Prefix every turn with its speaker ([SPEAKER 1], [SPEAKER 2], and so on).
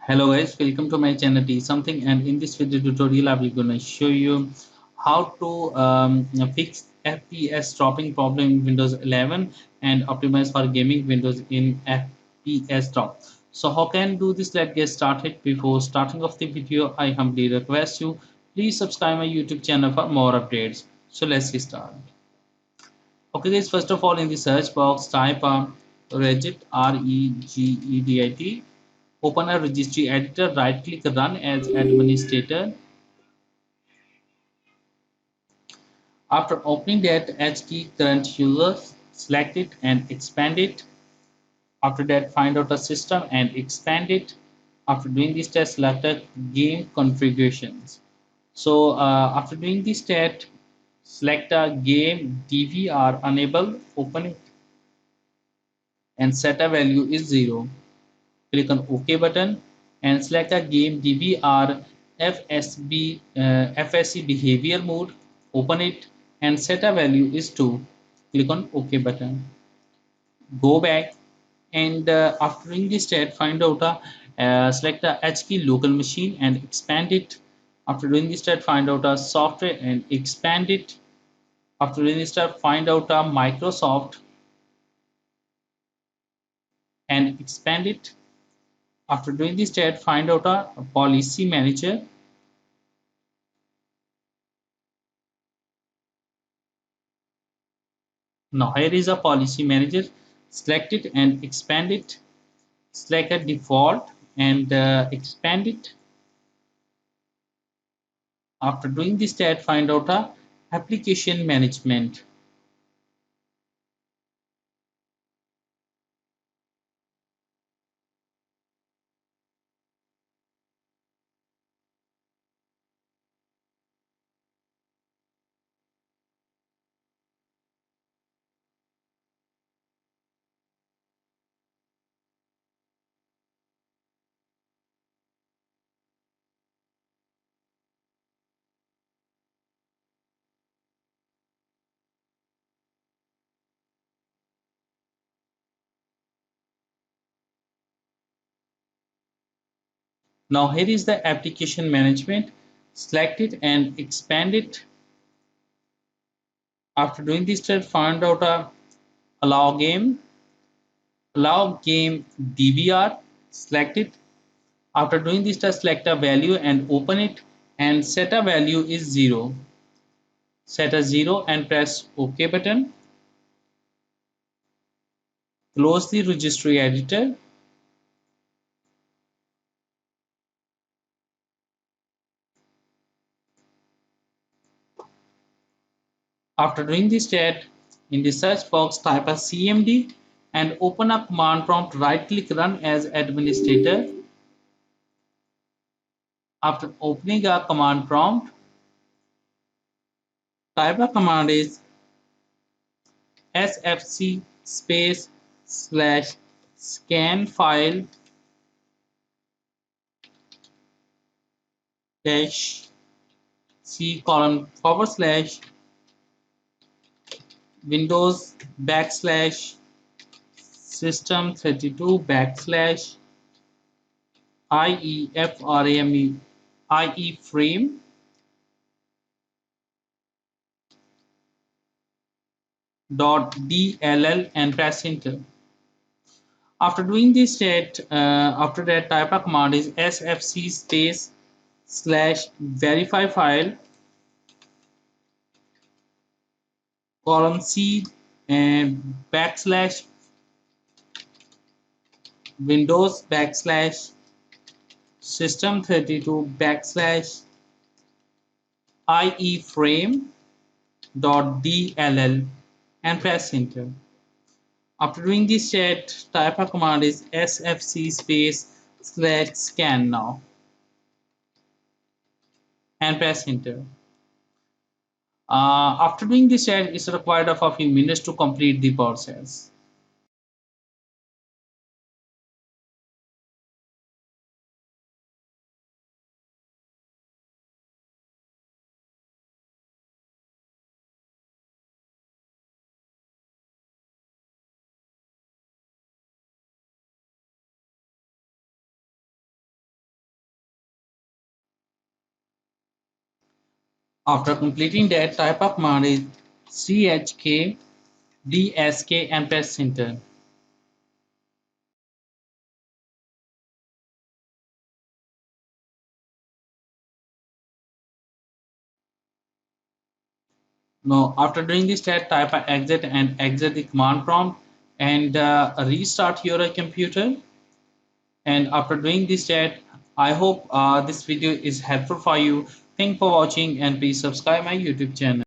[SPEAKER 1] Hello guys, welcome to my channel T something, and in this video tutorial I will gonna show you how to fix FPS dropping problem in Windows 11 and optimize for gaming Windows in FPS drop. So how can do this? Let's get started. Before starting off the video, I humbly request you please subscribe my YouTube channel for more updates. So let's get started. Okay guys, first of all in the search box type regedit regedit. Open a registry editor, right click run as administrator. After opening that HT current user, select it and expand it. After that, find out the system and expand it. After doing this test, select the game configurations. So after doing this test, select the game DVR enable, open it and set a value is 0. Click on OK button and select a game DVR FSC behavior mode. Open it and set a value is 2. Click on OK button. Go back and after doing this stat, find out select the H key local machine and expand it. After doing this stat, find out a software and expand it. After doing this stat, find out a Microsoft and expand it. After doing this stat, find out a policy manager. Now here is a policy manager. Select it and expand it. Select a default and expand it. After doing this stat, find out a application management. Now here is the application management. Select it and expand it. After doing this step, find out a allow game DVR. Select it. After doing this step, select a value and open it and set a value is 0. Set a 0 and press OK button. Close the registry editor. After doing this chat, in the search box type a CMD and open a command prompt, right click run as administrator. After opening a command prompt, type a command is sfc space slash scan file dash c column forward slash windows backslash system32 backslash iframe dot dll and press enter. After doing this state, after that type of command is sfc space slash verify file column c and backslash windows backslash system32 backslash iframe dot dll and press enter. After doing this set, type of command is sfc space slash scan now and press enter. After doing this set, it's required of a few minutes to complete the process. After completing that, type of command is chk dsk and press enter. Now, after doing this step, type exit and exit the command prompt and restart your computer. And after doing this step, I hope this video is helpful for you. Thank for watching and please subscribe my YouTube channel.